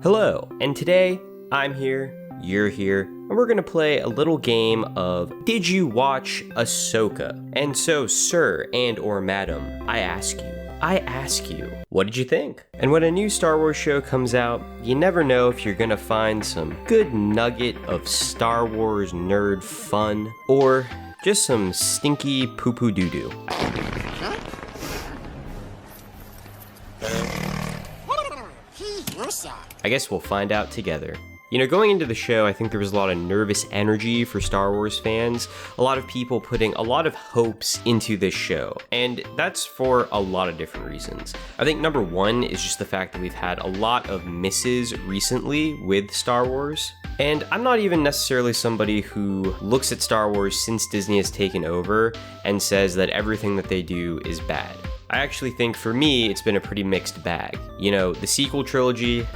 Hello, and today I'm here, you're here, and we're gonna play a little game of Did you watch Ahsoka? And so, sir and or madam, I ask you, what did you think? And when a new Star Wars show comes out, you never know if you're gonna find some good nugget of Star Wars nerd fun, or just some stinky poo-poo doo-doo. I guess we'll find out together. You know, going into the show, I think there was a lot of nervous energy for Star Wars fans, a lot of people putting a lot of hopes into this show, and that's for a lot of different reasons. I think number one is just the fact that we've had a lot of misses recently with Star Wars, and I'm not even necessarily somebody who looks at Star Wars since Disney has taken over and says that everything that they do is bad. I actually think for me, it's been a pretty mixed bag. You know, the sequel trilogy,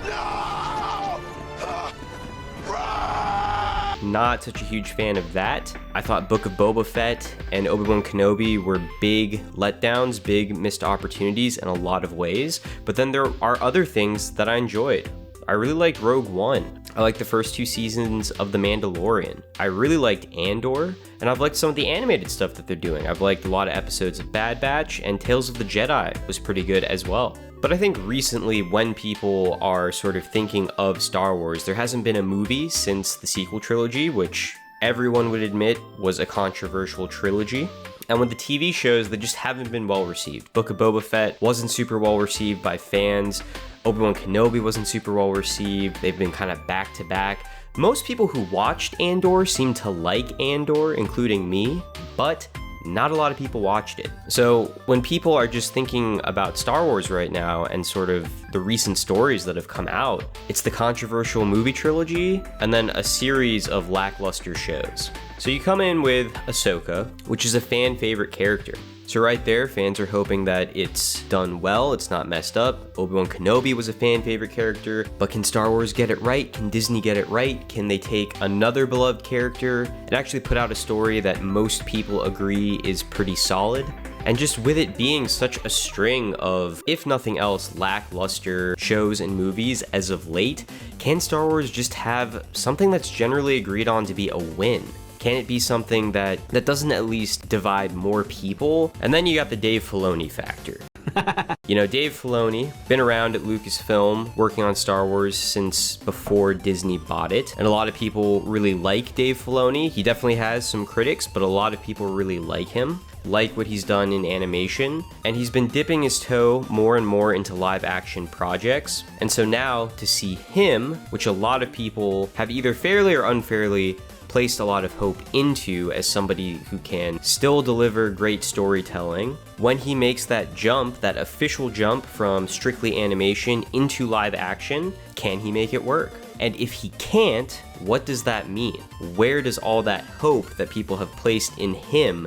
not such a huge fan of that. I thought Book of Boba Fett and Obi-Wan Kenobi were big letdowns, big missed opportunities in a lot of ways, but then there are other things that I enjoyed. I really liked Rogue One. I liked the first two seasons of The Mandalorian. I really liked Andor, and I've liked some of the animated stuff that they're doing. I've liked a lot of episodes of Bad Batch, and Tales of the Jedi was pretty good as well. But I think recently, when people are sort of thinking of Star Wars, there hasn't been a movie since the sequel trilogy, which everyone would admit was a controversial trilogy. And with the TV shows, they just haven't been well received. Book of Boba Fett wasn't super well received by fans. Obi-Wan Kenobi wasn't super well received. They've been kind of back to back. Most people who watched Andor seem to like Andor, including me, but not a lot of people watched it. So when people are just thinking about Star Wars right now and sort of the recent stories that have come out, it's the controversial movie trilogy and then a series of lackluster shows. So you come in with Ahsoka, which is a fan favorite character. So right there, fans are hoping that it's done well, it's not messed up. Obi-Wan Kenobi was a fan favorite character, but can Star Wars get it right? Can Disney get it right? Can they take another beloved character and actually put out a story that most people agree is pretty solid? And just with it being such a string of, if nothing else, lackluster shows and movies as of late, can Star Wars just have something that's generally agreed on to be a win? Can it be something that doesn't at least divide more people? And then you got the Dave Filoni factor. You know, Dave Filoni, been around at Lucasfilm, working on Star Wars since before Disney bought it. And a lot of people really like Dave Filoni. He definitely has some critics, but a lot of people really like him, like what he's done in animation. And he's been dipping his toe more and more into live action projects. And so now to see him, which a lot of people have either fairly or unfairly placed a lot of hope into as somebody who can still deliver great storytelling, when he makes that jump, that official jump from strictly animation into live action, can he make it work? And if he can't, what does that mean? Where does all that hope that people have placed in him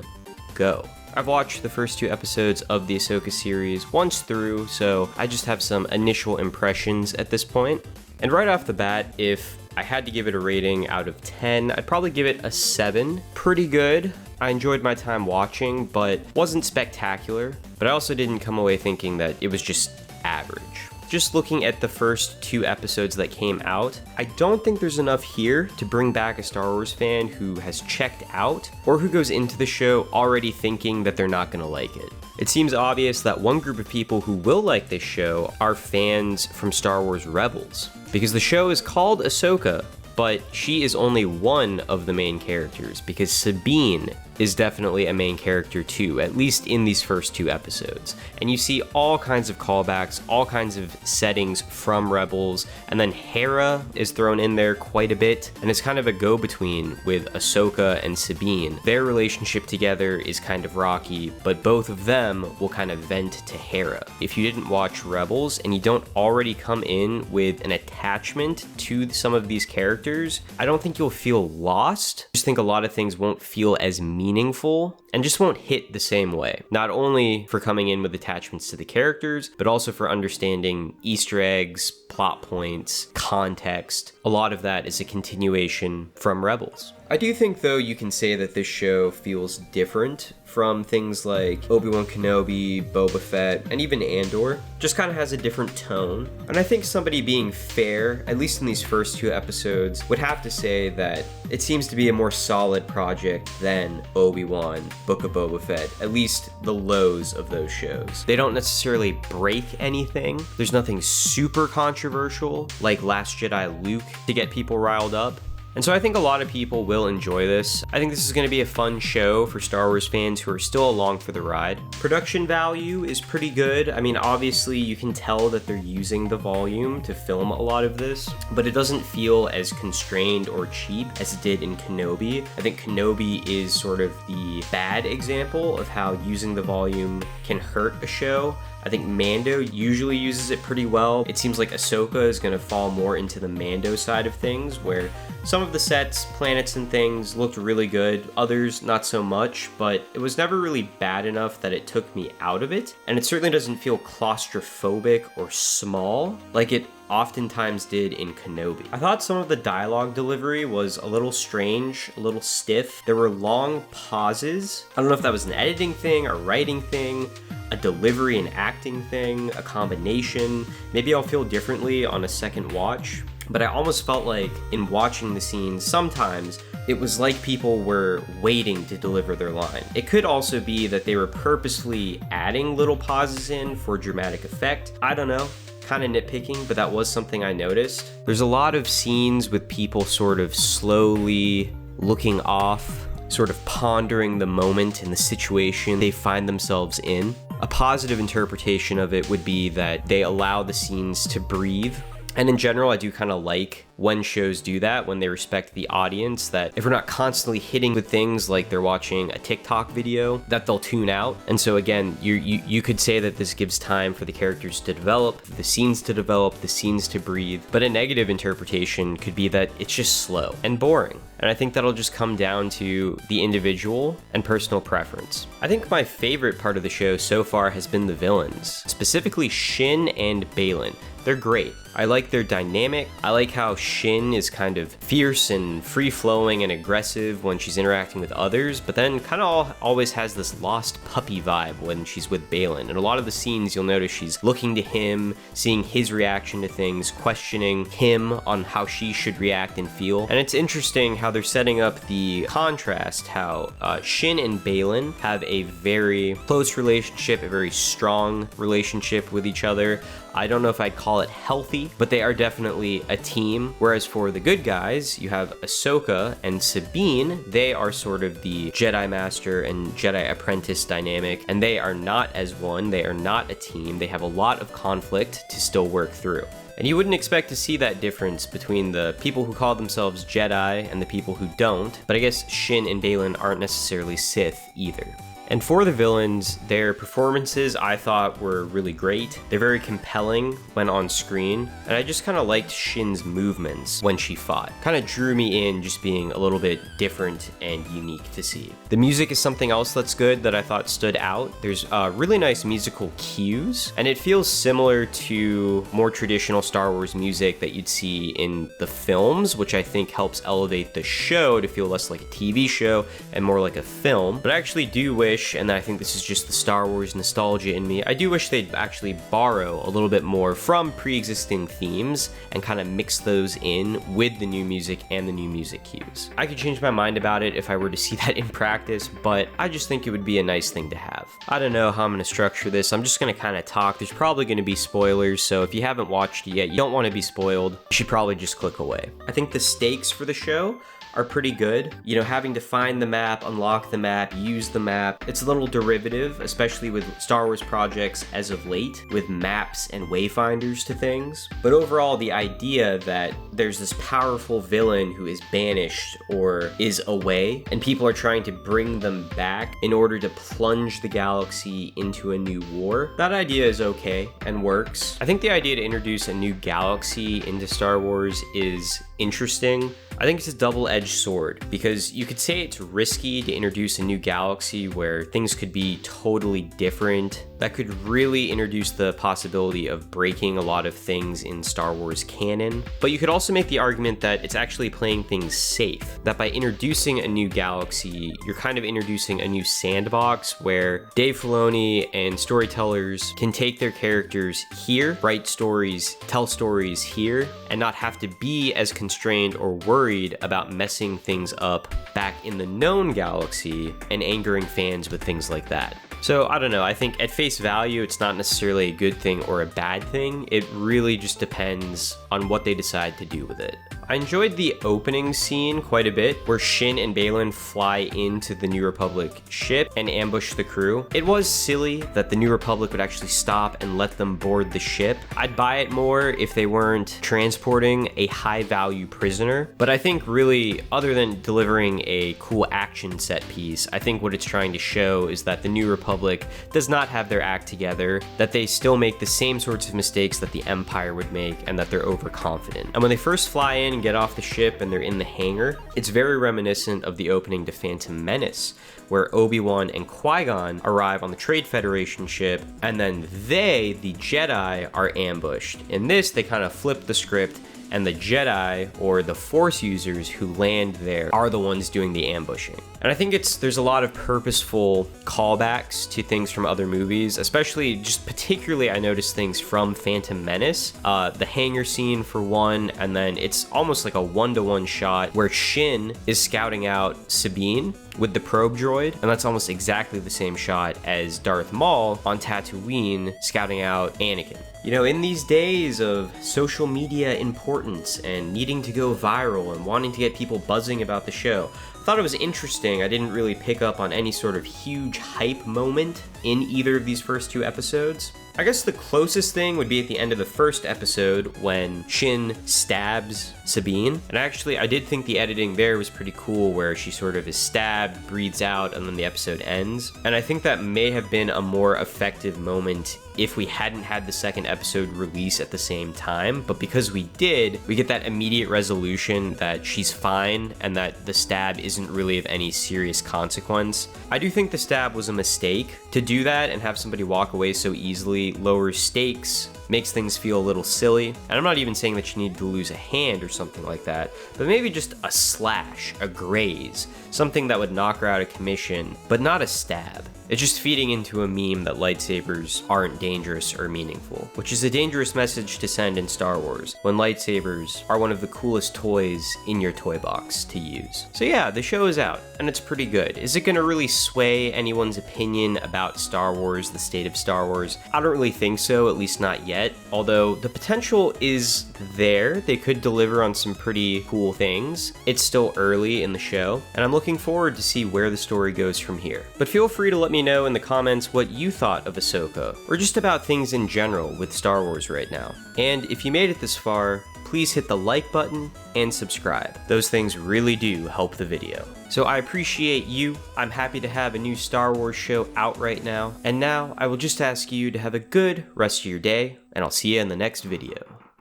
go? I've watched the first two episodes of the Ahsoka series once through, so I just have some initial impressions at this point. And right off the bat, if I had to give it a rating out of 10, I'd probably give it a 7. Pretty good. I enjoyed my time watching, but wasn't spectacular. But I also didn't come away thinking that it was just average. Just looking at the first two episodes that came out, I don't think there's enough here to bring back a Star Wars fan who has checked out or who goes into the show already thinking that they're not gonna like it. It seems obvious that one group of people who will like this show are fans from Star Wars Rebels, because the show is called Ahsoka, but she is only one of the main characters, because Sabine is definitely a main character too, at least in these first two episodes. And you see all kinds of callbacks, all kinds of settings from Rebels, and then Hera is thrown in there quite a bit, and it's kind of a go-between with Ahsoka and Sabine. Their relationship together is kind of rocky, but both of them will kind of vent to Hera. If you didn't watch Rebels and you don't already come in with an attachment to some of these characters, I don't think you'll feel lost. I just think a lot of things won't feel as meaningful and just won't hit the same way. Not only for coming in with attachments to the characters, but also for understanding Easter eggs, plot points, context. A lot of that is a continuation from Rebels. I do think, though, you can say that this show feels different from things like Obi-Wan Kenobi, Boba Fett, and even Andor. Just kind of has a different tone. And I think somebody being fair, at least in these first 2 episodes, would have to say that it seems to be a more solid project than Obi-Wan, Book of Boba Fett, at least the lows of those shows. They don't necessarily break anything. There's nothing super controversial like Last Jedi Luke to get people riled up. And so I think a lot of people will enjoy this. I think this is going to be a fun show for Star Wars fans who are still along for the ride. Production value is pretty good. I mean, obviously you can tell that they're using the volume to film a lot of this, but it doesn't feel as constrained or cheap as it did in Kenobi. I think Kenobi is sort of the bad example of how using the volume can hurt a show. I think Mando usually uses it pretty well. It seems like Ahsoka is going to fall more into the Mando side of things, where some of the sets, planets, and things looked really good, others not so much, but it was never really bad enough that it took me out of it, and it certainly doesn't feel claustrophobic or small like it oftentimes did in Kenobi. I thought some of the dialogue delivery was a little strange, a little stiff. There were long pauses. I don't know if that was an editing thing, a writing thing, a delivery and acting thing, a combination. Maybe I'll feel differently on a second watch, but I almost felt like in watching the scenes, sometimes it was like people were waiting to deliver their line. It could also be that they were purposefully adding little pauses in for dramatic effect. I don't know. Kind of nitpicking, but that was something I noticed. There's a lot of scenes with people sort of slowly looking off, sort of pondering the moment and the situation they find themselves in. A positive interpretation of it would be that they allow the scenes to breathe. And in general, I do kind of like when shows do that, when they respect the audience, that if we're not constantly hitting with things like they're watching a TikTok video, that they'll tune out. And so again, you could say that this gives time for the characters to develop, the scenes to develop, the scenes to breathe. But a negative interpretation could be that it's just slow and boring. And I think that'll just come down to the individual and personal preference. I think my favorite part of the show so far has been the villains, specifically Shin and Baylan. They're great. I like their dynamic. I like how Shin is kind of fierce and free-flowing and aggressive when she's interacting with others, but then kind of always has this lost puppy vibe when she's with Baylan. In a lot of the scenes, you'll notice she's looking to him, seeing his reaction to things, questioning him on how she should react and feel. And it's interesting how they're setting up the contrast, how Shin and Baylan have a very close relationship, a very strong relationship with each other. I don't know if I'd call it healthy, but they are definitely a team. Whereas for the good guys, you have Ahsoka and Sabine. They are sort of the Jedi Master and Jedi Apprentice dynamic, and they are not as one. They are not a team. They have a lot of conflict to still work through. And you wouldn't expect to see that difference between the people who call themselves Jedi and the people who don't, but I guess Shin and Baylan aren't necessarily Sith either. And for the villains, their performances I thought were really great. They're very compelling when on screen, and I just kind of liked Shin's movements when she fought. Kind of drew me in just being a little bit different and unique to see. The music is something else that's good that I thought stood out. There's really nice musical cues, and it feels similar to more traditional Star Wars music that you'd see in the films, which I think helps elevate the show to feel less like a TV show and more like a film. But I actually do wish, and I think this is just the Star Wars nostalgia in me, I do wish they'd actually borrow a little bit more from pre-existing themes and kind of mix those in with the new music and the new music cues. I could change my mind about it if I were to see that in practice, but I just think it would be a nice thing to have. I don't know how I'm going to structure this. I'm just going to kind of talk. There's probably going to be spoilers, so if you haven't watched it yet, you don't want to be spoiled, you should probably just click away. I think the stakes for the show are pretty good. You know, having to find the map, unlock the map, use the map. It's a little derivative, especially with Star Wars projects as of late, with maps and wayfinders to things. But overall, the idea that there's this powerful villain who is banished or is away, and people are trying to bring them back in order to plunge the galaxy into a new war, that idea is okay and works. I think the idea to introduce a new galaxy into Star Wars is interesting. I think it's a double-edged sword, because you could say it's risky to introduce a new galaxy where things could be totally different that could really introduce the possibility of breaking a lot of things in Star Wars canon. But you could also make the argument that it's actually playing things safe, that by introducing a new galaxy, you're kind of introducing a new sandbox where Dave Filoni and storytellers can take their characters here, write stories, tell stories here, and not have to be as constrained or worried about messing things up back in the known galaxy and angering fans with things like that. So I don't know, I think at face value, it's not necessarily a good thing or a bad thing. It really just depends on what they decide to do with it. I enjoyed the opening scene quite a bit, where Shin and Baylan fly into the New Republic ship and ambush the crew. It was silly that the New Republic would actually stop and let them board the ship. I'd buy it more if they weren't transporting a high-value prisoner, but I think really, other than delivering a cool action set piece, I think what it's trying to show is that the New Republic does not have their act together, that they still make the same sorts of mistakes that the Empire would make, and that they're overconfident. And when they first fly in and get off the ship and they're in the hangar, it's very reminiscent of the opening to Phantom Menace, where Obi-Wan and Qui-Gon arrive on the Trade Federation ship, and then they, the Jedi, are ambushed. In this, they kind of flip the script, and the Jedi, or the Force users who land there, are the ones doing the ambushing. And I think there's a lot of purposeful callbacks to things from other movies, especially just particularly I noticed things from Phantom Menace. The hangar scene for one, and then it's almost like a one-to-one shot where Shin is scouting out Sabine with the probe droid, and that's almost exactly the same shot as Darth Maul on Tatooine scouting out Anakin. You know, in these days of social media importance and needing to go viral and wanting to get people buzzing about the show, I thought it was interesting. I didn't really pick up on any sort of huge hype moment in either of these first two episodes. I guess the closest thing would be at the end of the first episode when Shin stabs Sabine. And actually, I did think the editing there was pretty cool, where she sort of is stabbed, breathes out, and then the episode ends. And I think that may have been a more effective moment if we hadn't had the second episode release at the same time. But because we did, we get that immediate resolution that she's fine and that the stab isn't really of any serious consequence. I do think the stab was a mistake. To do that and have somebody walk away so easily lowers stakes, makes things feel a little silly. And I'm not even saying that you need to lose a hand or something like that, but maybe just a slash, a graze, something that would knock her out of commission, but not a stab. It's just feeding into a meme that lightsabers aren't dangerous or meaningful, which is a dangerous message to send in Star Wars, when lightsabers are one of the coolest toys in your toy box to use. So yeah, the show is out, and it's pretty good. Is it gonna really sway anyone's opinion about Star Wars, the state of Star Wars? I don't really think so, at least not yet, although the potential is there. They could deliver on some pretty cool things. It's still early in the show, and I'm looking forward to see where the story goes from here. But feel free to let me know in the comments what you thought of Ahsoka, or just about things in general with Star Wars right now. And if you made it this far, please hit the like button and subscribe. Those things really do help the video. So I appreciate you. I'm happy to have a new Star Wars show out right now. And now I will just ask you to have a good rest of your day, and I'll see you in the next video.